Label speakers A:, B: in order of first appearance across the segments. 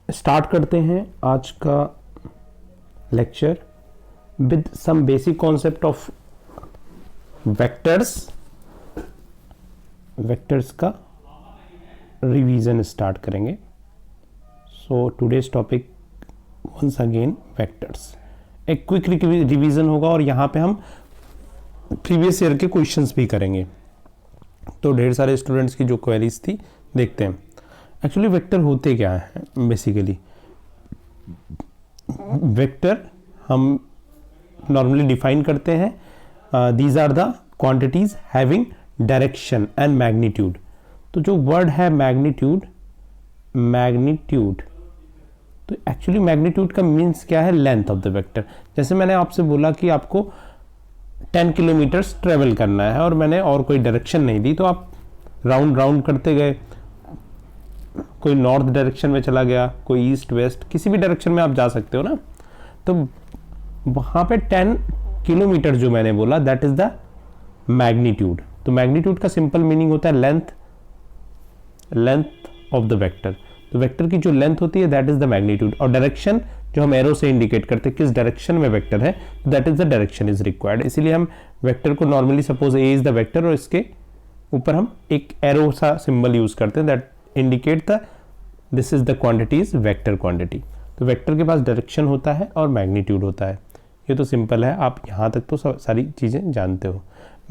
A: Start करते हैं आज का lecture with some basic concept of vectors. Vectors का रिवीजन स्टार्ट करेंगे। So today's topic once again vectors. एक क्विक रिवीजन होगा और यहाँ पे हम प्रीवियस ईयर के क्वेश्चंस भी करेंगे। तो ढेर सारे स्टूडेंट्स की जो क्वेरीज थी देखते हैं। एक्चुअली वेक्टर होते क्या हैं बेसिकली। वेक्टर हम नॉर्मली डिफाइन करते हैं, these are the quantities having direction and magnitude. तो जो वर्ड है मैग्नीट्यूड, तो एक्चुअली मैग्नीट्यूड का मीन्स क्या है? Length of the vector. जैसे मैंने आपसे बोला कि आपको 10 किलोमीटर्स ट्रेवल करना है और मैंने और कोई डायरेक्शन नहीं दी, तो आप राउंड करते गए। कोई नॉर्थ डायरेक्शन में चला गया, कोई ईस्ट वेस्ट, किसी भी डायरेक्शन में आप जा सकते हो ना। तो वहाँ पे 10 किलोमीटर जो मैंने बोला दैट इज द मैग्नीट्यूड। तो मैग्नीट्यूड का सिंपल मीनिंग होता है लेंथ ऑफ द वेक्टर। तो वेक्टर की जो लेंथ होती है दैट इज द मैग्नीट्यूड। और डायरेक्शन जो हम एरो से इंडिकेट करते हैं किस डायरेक्शन में वेक्टर है, that is the direction is required. इसीलिए हम वेक्टर को normally suppose A is the vector और इसके ऊपर हम एक एरो सा सिंबल यूज करते हैं that indicate the this is the quantity is vector quantity. तो वेक्टर के पास डायरेक्शन होता है और मैग्नीट्यूड होता है। ये तो सिंपल है, आप यहाँ तक तो सारी चीज़ें जानते हो।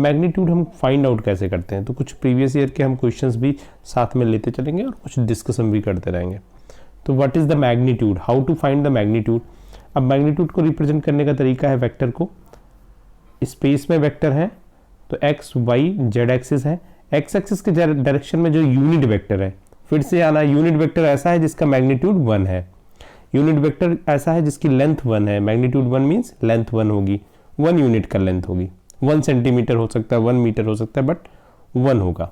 A: मैग्नीट्यूड हम फाइंड आउट कैसे करते हैं, तो कुछ प्रीवियस ईयर के हम क्वेश्चंस भी साथ में लेते चलेंगे और कुछ डिस्कशन भी करते रहेंगे। तो what is the magnitude, how to find the magnitude. अब मैग्नीट्यूड को रिप्रेजेंट करने का तरीका है वेक्टर को। स्पेस में वेक्टर है तो एक्स वाई जेड एक्सिस है। एक्स एक्सिस के डायरेक्शन में जो यूनिट वेक्टर है, फिर से आना, यूनिट वेक्टर ऐसा है जिसका मैग्नीट्यूड 1 है। यूनिट वेक्टर ऐसा है जिसकी लेंथ 1 है। मैग्नीट्यूड 1 मीन्स लेंथ 1 होगी, 1 यूनिट का लेंथ होगी। 1 सेंटीमीटर हो सकता है, 1 मीटर हो सकता है, बट 1 होगा।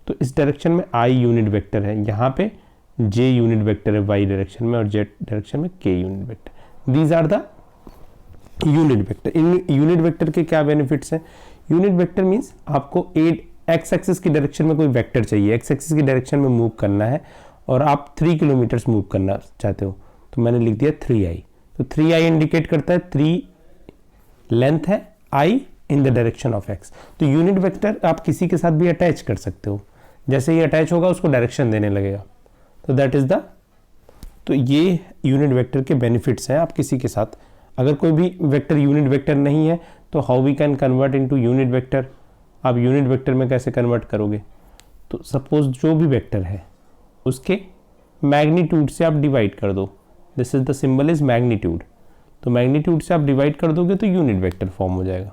A: तो इस डायरेक्शन में आई यूनिट वेक्टर है, यहाँ पे जे यूनिट वेक्टर है वाई डायरेक्शन में और जेड डायरेक्शन में के unit vector. These are the unit vector. इन यूनिट वेक्टर के क्या बेनिफिट्स हैं? यूनिट वेक्टर मीन्स आपको एक्स एक्सिस की डायरेक्शन में कोई वेक्टर चाहिए, एक्स एक्सिस की डायरेक्शन में मूव करना है और आप 3 किलोमीटर्स मूव करना चाहते हो, तो मैंने लिख दिया 3i। तो 3i इंडिकेट करता है 3 लेंथ है, i in the direction of x। तो यूनिट वेक्टर आप किसी के साथ भी अटैच कर सकते हो, जैसे ही अटैच होगा उसको डायरेक्शन देने लगेगा। तो दैट इज द, तो ये यूनिट वेक्टर के बेनिफिट्स हैं। आप किसी के साथ, अगर कोई भी वेक्टर यूनिट वेक्टर नहीं है तो how we can convert into unit vector. आप यूनिट वेक्टर में कैसे कन्वर्ट करोगे? तो सपोज जो भी वेक्टर है उसके मैग्नीट्यूड से आप डिवाइड कर दो। This is the symbol is magnitude. तो मैग्नीट्यूड से आप डिवाइड कर दोगे तो यूनिट वेक्टर फॉर्म हो जाएगा।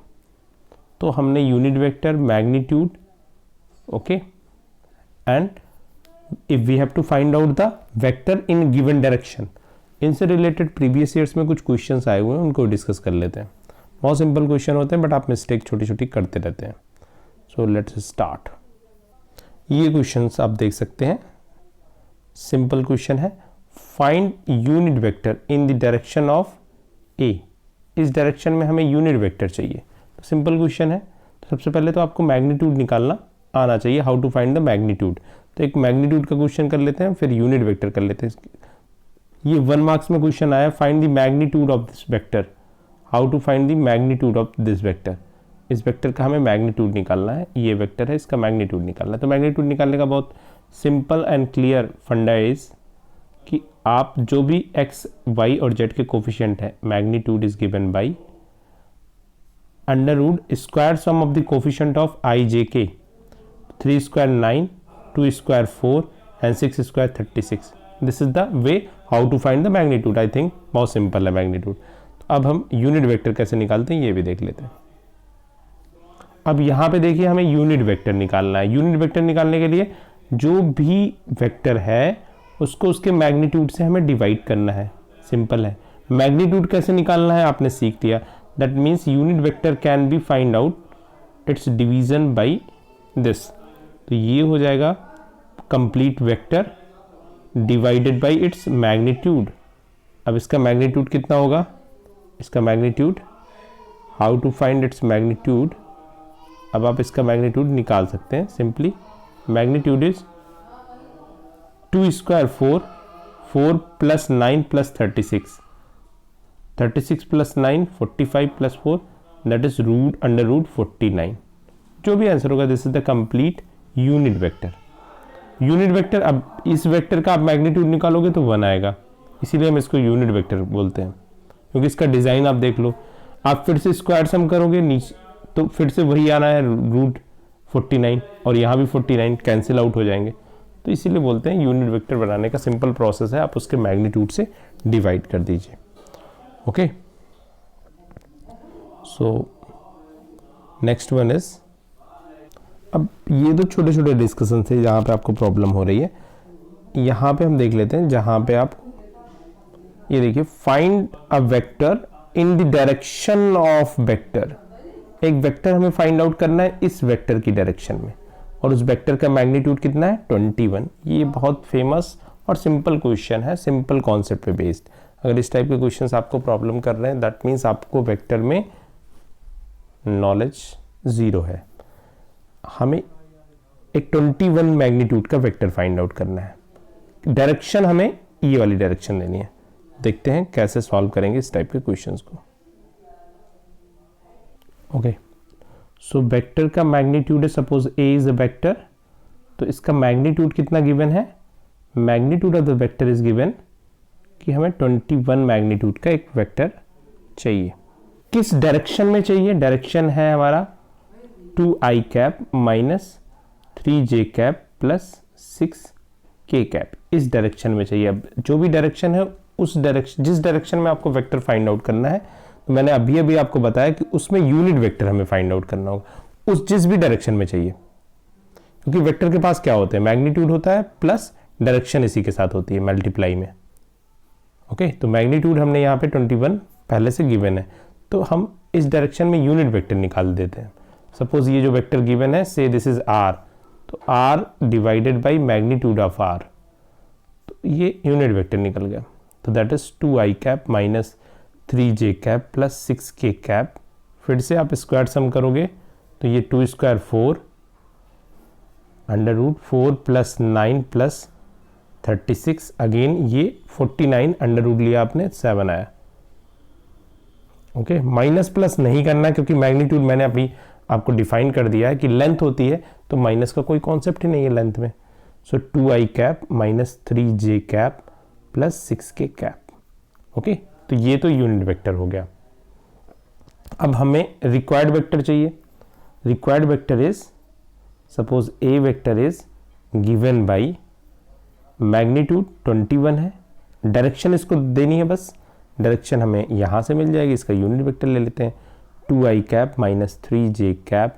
A: तो हमने unit vector, magnitude, okay, and if we have to find out the vector in given direction. इनसे रिलेटेड प्रीवियस ईयर्स में कुछ क्वेश्चंस आए हुए हैं, उनको डिस्कस कर लेते हैं। बहुत सिंपल क्वेश्चन होते हैं बट आप मिस्टेक छोटी छोटी करते रहते हैं। So let's start. ये क्वेश्चंस आप देख सकते हैं, सिंपल क्वेश्चन है। Find unit vector in the direction of A. इस डायरेक्शन में हमें यूनिट वेक्टर चाहिए। तो सिंपल क्वेश्चन है। तो सबसे पहले तो आपको मैग्नीट्यूड निकालना आना चाहिए, how to find the magnitude. तो एक मैग्नीट्यूड का क्वेश्चन कर लेते हैं, फिर यूनिट वेक्टर कर लेते हैं। ये 1 मार्क्स में क्वेश्चन आया, find the magnitude of this vector. How to find the magnitude of this vector. इस वेक्टर का हमें मैग्नीट्यूड निकालना है। ये वेक्टर है, इसका मैग्नीट्यूड निकालना है। तो मैग्नीट्यूड निकालने का बहुत simple and clear funda is कि आप जो भी एक्स वाई और जेड के कोफिशिएंट है, magnitude is given by under root square sum of the coefficient of i j k. 3 square 9, 2 square 4 and 6 square 36। This is the way how to find the magnitude. I think बहुत simple है magnitude. तो अब हम unit vector कैसे निकालते हैं ये भी देख लेते हैं। अब यहाँ पे देखिए हमें यूनिट वेक्टर निकालना है। यूनिट वेक्टर निकालने के लिए जो भी वेक्टर है उसको उसके मैग्नीट्यूड से हमें डिवाइड करना है। सिंपल है। मैग्नीट्यूड कैसे निकालना है आपने सीख लिया। That means unit vector can be find out its division by this. तो ये हो जाएगा complete vector divided by its magnitude. अब इसका मैग्नीट्यूड कितना होगा? इसका magnitude, how to find its magnitude. अब आप इसका मैग्नीट्यूड निकाल सकते हैं simply. Magnitude is 2 square 4, 4 plus 9 plus 36, 36 plus 9 45 plus 4 that is under root 49। जो भी आंसर होगा this is the complete unit vector. Unit vector, अब इस वेक्टर का आप मैग्नीट्यूड निकालोगे तो 1 आएगा, इसीलिए हम इसको यूनिट वेक्टर बोलते हैं, क्योंकि इसका डिजाइन आप देख लो। आप फिर से स्क्वायर सम करोगे नीचे तो फिर से वही आना है रूट 49, और यहाँ भी 49 कैंसिल आउट हो जाएंगे, तो इसीलिए बोलते हैं यूनिट वेक्टर बनाने का सिंपल प्रोसेस है, आप उसके मैग्नीट्यूड से डिवाइड कर दीजिए। Okay, so next one is, अब ये तो छोटे छोटे डिस्कशन थे जहाँ पे आपको प्रॉब्लम हो रही है। यहाँ पे हम देख लेते हैं जहाँ पे आप ये देखिए, find a vector in the direction of vector. एक वेक्टर हमें फाइंड आउट करना है इस वेक्टर की डायरेक्शन में, और उस वेक्टर का मैग्नीट्यूड कितना है 21। ये बहुत फेमस और सिंपल क्वेश्चन है, सिंपल कॉन्सेप्ट पे बेस्ड। अगर इस टाइप के क्वेश्चंस आपको प्रॉब्लम कर रहे हैं दैट मीन्स आपको वेक्टर में नॉलेज जीरो है। हमें एक 21 मैग्नीट्यूड का वेक्टर फाइंड आउट करना है, डायरेक्शन हमें ये वाली डायरेक्शन लेनी है। देखते हैं कैसे सॉल्व करेंगे इस टाइप के क्वेश्चंस को। ओके, सो वेक्टर का मैग्नीट्यूड है, suppose A is a vector, तो इसका मैग्नीट्यूड कितना गिवन है, magnitude of the vector is given कि हमें 21 मैग्नीट्यूड का एक वेक्टर चाहिए। किस डायरेक्शन में चाहिए, डायरेक्शन है हमारा 2i cap minus 3j cap plus 6k cap, इस डायरेक्शन में चाहिए। अब जो भी डायरेक्शन है उस डायरेक्शन, जिस डायरेक्शन में आपको वेक्टर फाइंड आउट करना है, तो मैंने अभी आपको बताया कि उसमें यूनिट वेक्टर हमें फाइंड आउट करना होगा, उस जिस भी डायरेक्शन में चाहिए, क्योंकि वेक्टर के पास क्या होते हैं, मैग्नीट्यूड होता है प्लस डायरेक्शन इसी के साथ होती है मल्टीप्लाई में। ओके, तो मैग्नीट्यूड हमने यहाँ पे 21 पहले से गिवन है, तो हम इस डायरेक्शन में यूनिट वेक्टर निकाल देते हैं। सपोज ये जो वेक्टर गिवन है, से दिस इज r, तो r divided by magnitude of r, तो ये यूनिट वेक्टर निकल गया। तो that is 2i cap minus 3j cap plus 6k cap. फिर से आप स्क्वायर सम करोगे तो ये 2 square 4 under root 4 plus 9 plus 36, again ये 49 अंडर रूट लिया आपने 7 आया। ओके, माइनस प्लस नहीं करना क्योंकि मैग्नीट्यूड मैंने अभी आपको डिफाइन कर दिया है कि लेंथ होती है, तो माइनस का कोई कॉन्सेप्ट ही नहीं है लेंथ में। सो 2i cap minus 3j cap plus 6k cap. Okay, तो ये तो यूनिट वेक्टर हो गया। अब हमें रिक्वायर्ड वेक्टर चाहिए। Required vector is, suppose A vector is given by magnitude 21 है, डायरेक्शन इसको देनी है, बस डायरेक्शन हमें यहाँ से मिल जाएगी, इसका यूनिट वेक्टर ले लेते हैं 2i cap minus 3j cap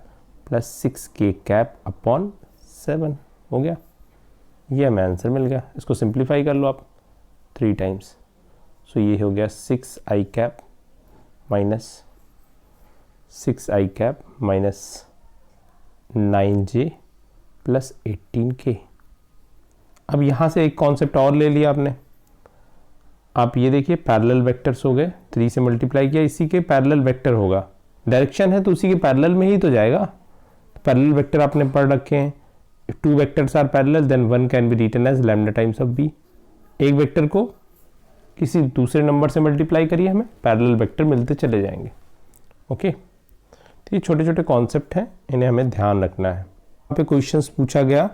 A: plus 6k cap upon 7 हो गया। ये हमें आंसर मिल गया। इसको सिंप्लीफाई कर लो आप 3 टाइम्स, सो ये हो गया 6i cap minus 6i cap minus 9j plus 18k। अब यहाँ से एक कॉन्सेप्ट और ले लिया आपने। आप ये देखिए पैरेलल वेक्टर्स हो गए, 3 से मल्टीप्लाई किया, इसी के पैरेलल वेक्टर होगा, डायरेक्शन है तो उसी के पैरेलल में ही तो जाएगा। पैरेलल वेक्टर आपने पढ़ रखे हैं, 2 vectors are parallel then 1 can be written as lambda times of b। एक वेक्टर को किसी दूसरे नंबर से मल्टीप्लाई करिए, हमें पैरेलल वेक्टर मिलते चले जाएंगे। ओके, तो ये छोटे छोटे कॉन्सेप्ट हैं, इन्हें हमें ध्यान रखना है। यहाँ पे क्वेश्चंस पूछा गया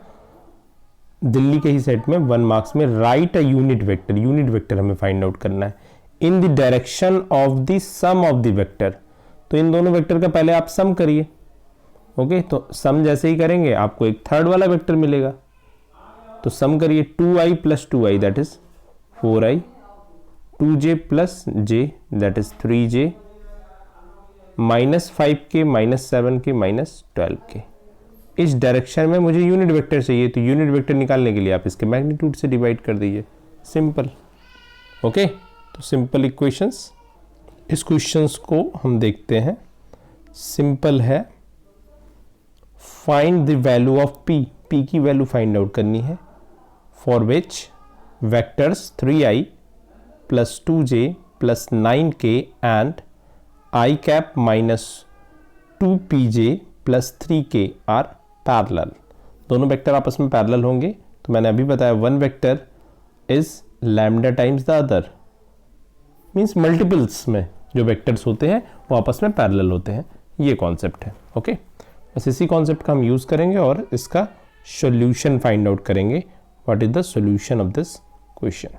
A: दिल्ली के ही सेट में 1 मार्क्स में, write a unit vector, unit vector हमें फाइंड आउट करना है in the direction of the sum of the vector. तो इन दोनों वेक्टर का पहले आप सम करिए। ओके, तो सम जैसे ही करेंगे आपको एक थर्ड वाला वेक्टर मिलेगा, तो सम करिए 2i plus 2i that is 4i, 2j plus j that is 3j, minus 5k minus 7k minus 12k। इस डायरेक्शन में मुझे यूनिट वेक्टर चाहिए, तो यूनिट वेक्टर निकालने के लिए आप इसके मैग्नीट्यूड से डिवाइड कर दीजिए, सिंपल। ओके, तो सिंपल इक्वेशंस। इस क्वेश्चंस को हम देखते हैं, सिंपल है। Find the value of p, p की वैल्यू फाइंड आउट करनी है, for which vectors 3i plus 2j plus 9k and i cap minus 2pj plus 3k are parallel. दोनों वेक्टर आपस में पैरेलल होंगे, तो मैंने अभी बताया 1 vector is lambda times the other, means multiples में जो वेक्टर्स होते हैं वो आपस में पैरेलल होते हैं, ये कॉन्सेप्ट है। ओके, बस इसी कॉन्सेप्ट का हम यूज करेंगे और इसका सॉल्यूशन फाइंड आउट करेंगे। What is the solution of this question?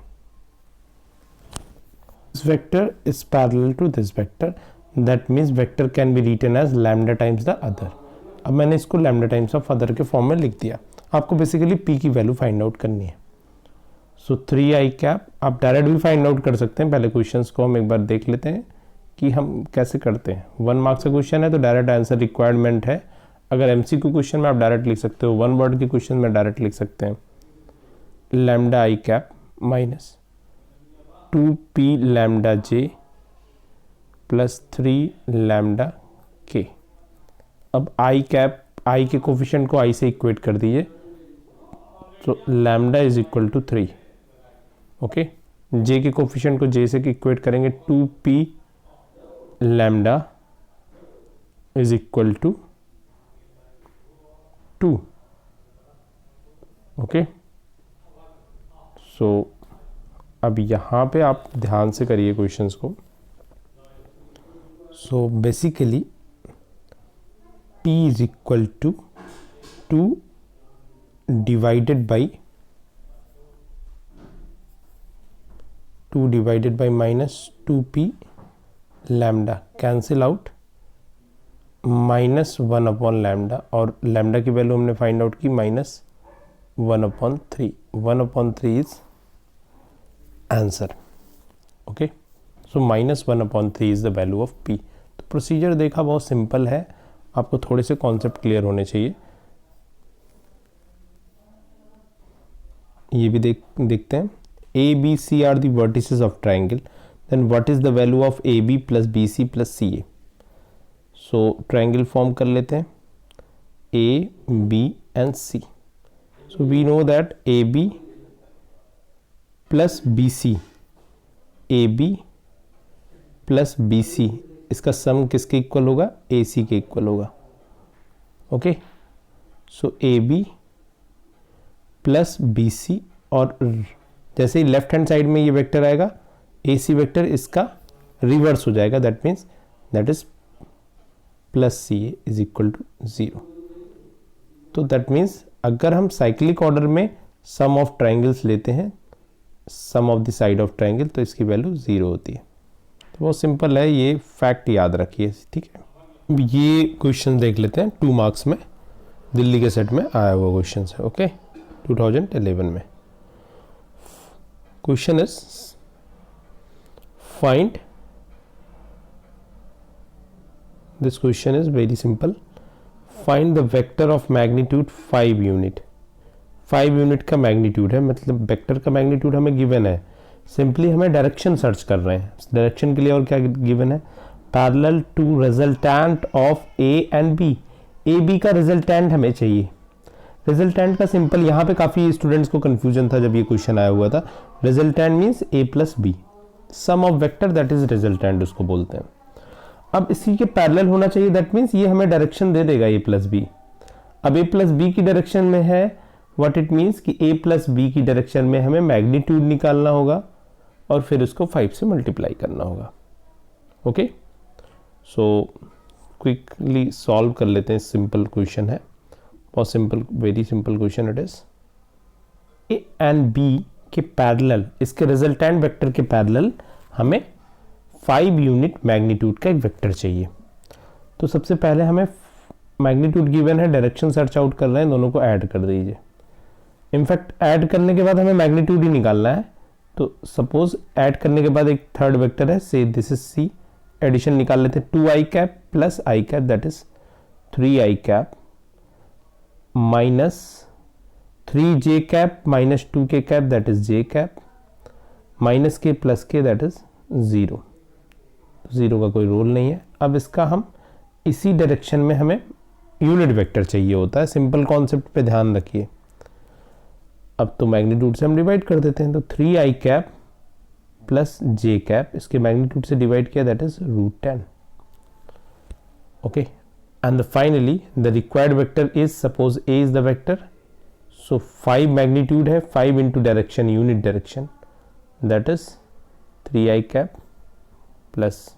A: This vector is parallel to this vector, that means vector can be written as lambda times the other. अब मैंने इसको लैम्डा टाइम्स ऑफ अदर के form में लिख दिया। आपको basically P की value find out करनी है। सो 3i कैप आप डायरेक्ट भी फाइंड आउट कर सकते हैं। पहले क्वेश्चंस को हम एक बार देख लेते हैं कि हम कैसे करते हैं। 1 मार्क्स का क्वेश्चन है तो डायरेक्ट आंसर रिक्वायरमेंट है। अगर एमसीक्यू क्वेश्चन में आप डायरेक्ट लिख सकते हो, 1 वर्ड के क्वेश्चन में डायरेक्ट लिख सकते हैं लैम्डा आई कैप माइनस 2p लैम्डा जे प्लस 3 लैम्डा के। अब आई कैप, आई के कोफिशिएंट को आई से इक्वेट कर दीजिए, तो lambda is equal to 3। Okay, j के कोफिशिएंट को जे से इक्वेट करेंगे, 2p lambda is equal to 2। Okay, so अब यहाँ पे आप ध्यान से करिए क्वेश्चंस को। So basically p is equal to 2 divided by minus 2p lambda, cancel out, minus 1 upon lambda, और लैम्डा की वैल्यू हमने फाइंड आउट की minus 1/3। 1/3 is answer. Okay, so minus 1/3 is the value of p। तो procedure देखा बहुत simple है, आपको थोड़े से कॉन्सेप्ट क्लियर होने चाहिए। ये भी देखते हैं। A B C are the vertices of triangle, then what is the value of A B plus B C plus C A. So triangle form कर लेते हैं A B and C. So we know that A B plus B C, A B plus B C, इसका sum किसके equal होगा? ए सी के equal होगा। Okay, so A B plus B C, और जैसे ही लेफ्ट हैंड साइड में ये vector आएगा ए सी वेक्टर, इसका रिवर्स हो जाएगा, that means that is plus C A is equal to 0। तो दैट मीन्स अगर हम साइक्लिक ऑर्डर में सम ऑफ ट्राइंगल्स लेते हैं, sum of the side of triangle, तो इसकी वैल्यू 0 होती है। तो बहुत सिंपल है, ये फैक्ट याद रखिए। ठीक है, ये क्वेश्चन देख लेते हैं। 2 मार्क्स में दिल्ली के सेट में आया हुआ क्वेश्चन है। ओके, 2011 में question is find, this question is very simple, find the vector of magnitude 5 unit. 5 unit का मैग्नीट्यूड है, मतलब वेक्टर का मैग्नीट्यूड हमें गिवन है। सिंपली हमें डायरेक्शन सर्च कर रहे हैं। डायरेक्शन के लिए और क्या गिवन है? Parallel to resultant of A and B. A B का रिजल्टेंट हमें चाहिए। रिजल्टेंट का सिंपल, यहाँ पे काफ़ी स्टूडेंट्स को कंफ्यूजन था जब ये क्वेश्चन आया हुआ था। Resultant means A plus B, sum of vector that is resultant उसको बोलते हैं। अब इसी के पैरेलल होना चाहिए, दैट मीन्स ये हमें डायरेक्शन दे देगा ए प्लस बी। अब ए प्लस बी की डायरेक्शन में है, व्हाट इट मीन्स कि ए प्लस बी की डायरेक्शन में हमें मैग्नीट्यूड निकालना होगा और फिर उसको 5 से मल्टीप्लाई करना होगा। ओके, सो क्विकली सॉल्व कर लेते हैं। सिंपल क्वेश्चन है, बहुत simple, very simple question it is. A and B के पैरेलल, इसके रिजल्टेंट वेक्टर के पैरेलल हमें 5 यूनिट मैग्नीट्यूड का एक वेक्टर चाहिए। तो सबसे पहले हमें मैग्नीट्यूड गिवन है, डायरेक्शन सर्च आउट कर रहे हैं, दोनों को ऐड कर दीजिए। इनफैक्ट ऐड करने के बाद हमें मैग्नीट्यूड ही निकालना है। तो सपोज ऐड करने के बाद एक थर्ड वेक्टर है, से दिस इज सी, एडिशन निकाल लेते हैं। 2i cap plus I cap that is 3i cap minus 3j cap minus 2k cap that is j cap minus के प्लस के दैट इज 0। 0 का कोई रोल नहीं है। अब इसका हम इसी डायरेक्शन में हमें यूनिट वेक्टर चाहिए होता है। सिंपल कॉन्सेप्ट पे ध्यान रखिए। अब तो मैग्नीट्यूड से हम डिवाइड कर देते हैं, तो 3i cap plus j cap, इसके मैग्नीट्यूड से डिवाइड किया that is √10। Okay, and finally the required vector is, suppose a is the vector, so 5 magnitude है, 5 into direction unit direction, that is 3i cap plus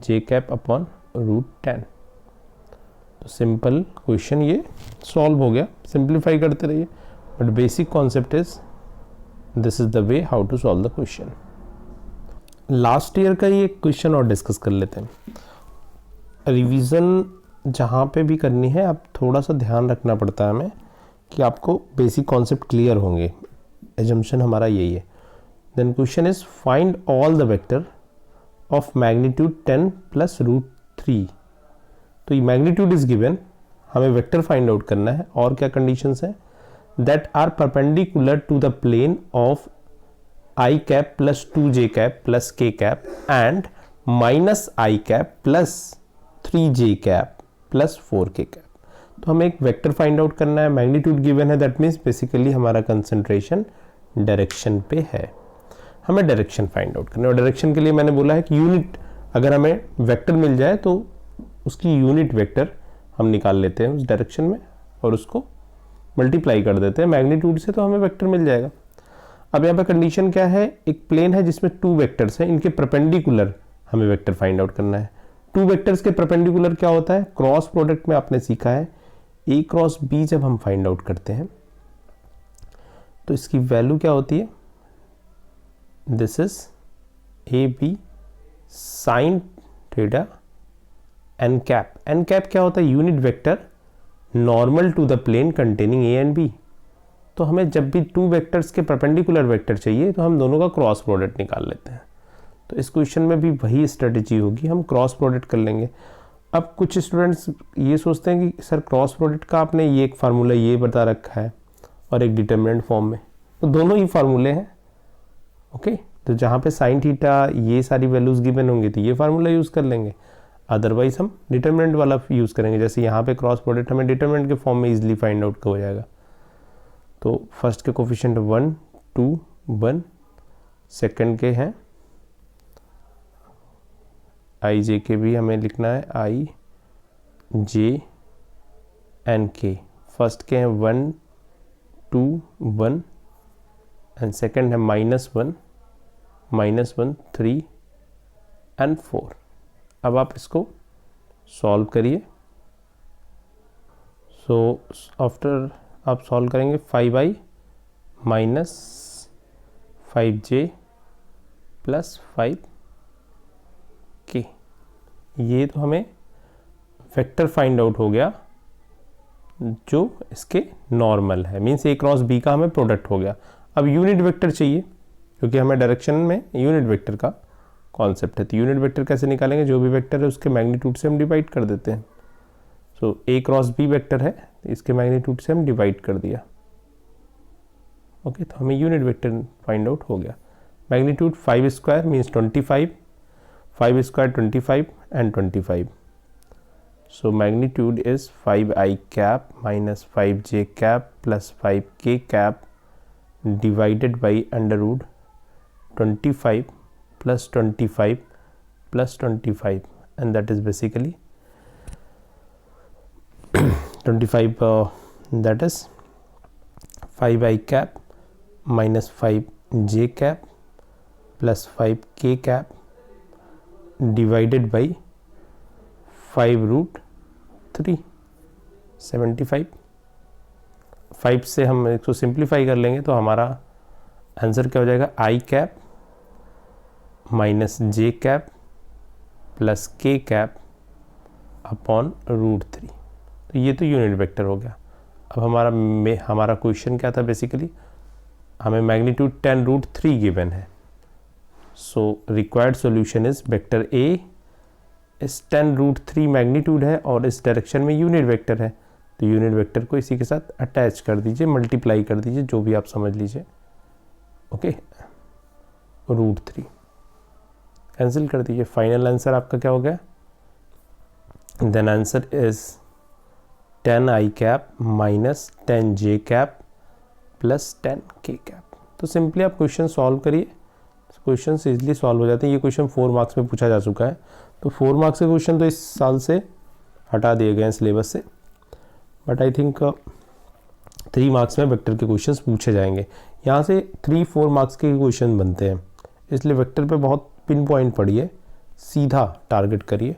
A: j cap upon √10। तो simple question ये solve हो गया, simplify करते रहिए, but basic concept is this is the way how to solve the question. Last year का ये question और discuss कर लेते हैं। रिवीजन जहाँ पे भी करनी है आप थोड़ा सा ध्यान रखना पड़ता है हमें कि आपको बेसिक कॉन्सेप्ट क्लियर होंगे, एजम्पशन हमारा यही है। Then question is find all the vector of magnitude 10 plus √3। तो ये मैग्नीट्यूड इज गिवन, हमें वेक्टर फाइंड आउट करना है और क्या कंडीशंस हैं, that are perpendicular to the plane of i cap plus 2j cap plus k cap and minus i cap plus 3j cap plus 4k cap. तो हमें एक vector find out करना है, मैग्नीट्यूड गिवन है, that means basically हमारा concentration direction पे है, हमें डायरेक्शन फाइंड आउट करना है। और डायरेक्शन के लिए मैंने बोला है कि यूनिट, अगर हमें वेक्टर मिल जाए तो उसकी यूनिट वेक्टर हम निकाल लेते हैं उस डायरेक्शन में और उसको मल्टीप्लाई कर देते हैं मैग्नीट्यूड से, तो हमें वेक्टर मिल जाएगा। अब यहाँ पे कंडीशन क्या है, एक प्लेन है जिसमें 2 वेक्टर्स हैं, इनके परपेंडिकुलर हमें वेक्टर फाइंड आउट करना है। 2 वेक्टर्स के परपेंडिकुलर क्या होता है, क्रॉस प्रोडक्ट में आपने सीखा है a क्रॉस b जब हम फाइंड आउट करते हैं तो इसकी वैल्यू क्या होती है, this is ab sine theta n cap. n cap क्या होता है, unit vector normal to the plane containing a and b। तो हमें जब भी 2 वेक्टर्स के परपेंडिकुलर वेक्टर चाहिए तो हम दोनों का क्रॉस प्रोडक्ट निकाल लेते हैं। तो इस क्वेश्चन में भी वही स्ट्रेटजी होगी, हम क्रॉस प्रोडक्ट कर लेंगे। अब कुछ स्टूडेंट्स ये सोचते हैं कि सर क्रॉस प्रोडक्ट का आपने ये एक फार्मूला ये बता रखा है और एक डिटरमिनेंट फॉर्म में, तो दोनों ही फार्मूले हैं। ओके, तो जहाँ पे साइन थीटा ये सारी वैल्यूज गिवन होंगी तो ये फार्मूला यूज़ कर लेंगे, अदरवाइज हम डिटरमिनेंट वाला यूज़ करेंगे। जैसे यहाँ पे क्रॉस प्रोडक्ट हमें डिटरमिनेंट के फॉर्म में इजीली फाइंड आउट हो जाएगा। तो फर्स्ट के कोफिशिएंट 1 2 1, सेकंड के हैं आई जे के भी हमें लिखना है आई जे एन के। फर्स्ट के हैं 1 2 1 एंड सेकंड है -1 -1 3 एंड 4। अब आप इसको सॉल्व करिए। सो आफ्टर आप सॉल्व करेंगे 5i minus 5j plus 5k। ये तो हमें वेक्टर फाइंड आउट हो गया जो इसके नॉर्मल है, मीन्स a क्रॉस b का हमें प्रोडक्ट हो गया। अब यूनिट वेक्टर चाहिए क्योंकि हमें डायरेक्शन में यूनिट वेक्टर का कॉन्सेप्ट है। तो यूनिट वेक्टर कैसे निकालेंगे, जो भी वेक्टर है उसके मैग्नीट्यूड से हम डिवाइड कर देते हैं। सो a क्रॉस b वेक्टर है, इसके मैग्नीट्यूड से हम डिवाइड कर दिया। ओके, तो हमें यूनिट वेक्टर फाइंड आउट हो गया। Magnitude 5 square means 25, 5 square 25 and 25। So magnitude is 5i cap minus 5j cap plus 5k cap divided by under root 25 plus 25 plus 25 and that is basically 25 that is 5i cap minus 5j cap plus 5k cap divided by 5√3 75। 5 से हम इसको simplify कर लेंगे तो हमारा answer क्या हो जाएगा, i cap minus j cap plus k cap upon √3। तो ये तो यूनिट वेक्टर हो गया। अब हमारा क्वेश्चन क्या था, बेसिकली हमें मैग्नीट्यूड 10√3 गिवन है। So required solution is vector A इस 10√3 मैग्नीट्यूड है और इस डायरेक्शन में यूनिट वेक्टर है। तो यूनिट वेक्टर को इसी के साथ अटैच कर दीजिए, मल्टीप्लाई कर दीजिए, जो भी आप समझ लीजिए। ओके, √3 कैंसिल कर दीजिए। फाइनल आंसर आपका क्या हो गया, then answer is 10i cap minus 10j cap plus 10k cap. तो सिंपली आप क्वेश्चन सॉल्व करिए, क्वेश्चन इजीली सॉल्व हो जाते हैं। ये क्वेश्चन 4 मार्क्स में पूछा जा चुका है, तो 4 मार्क्स के क्वेश्चन तो इस साल से हटा दिए गए हैं सिलेबस से, बट आई थिंक 3 मार्क्स में वेक्टर के क्वेश्चंस पूछे जाएंगे। यहाँ से 3-4 मार्क्स के क्वेश्चन बनते हैं, इसलिए वेक्टर पे बहुत पिन पॉइंट पढ़िए, सीधा टारगेट करिए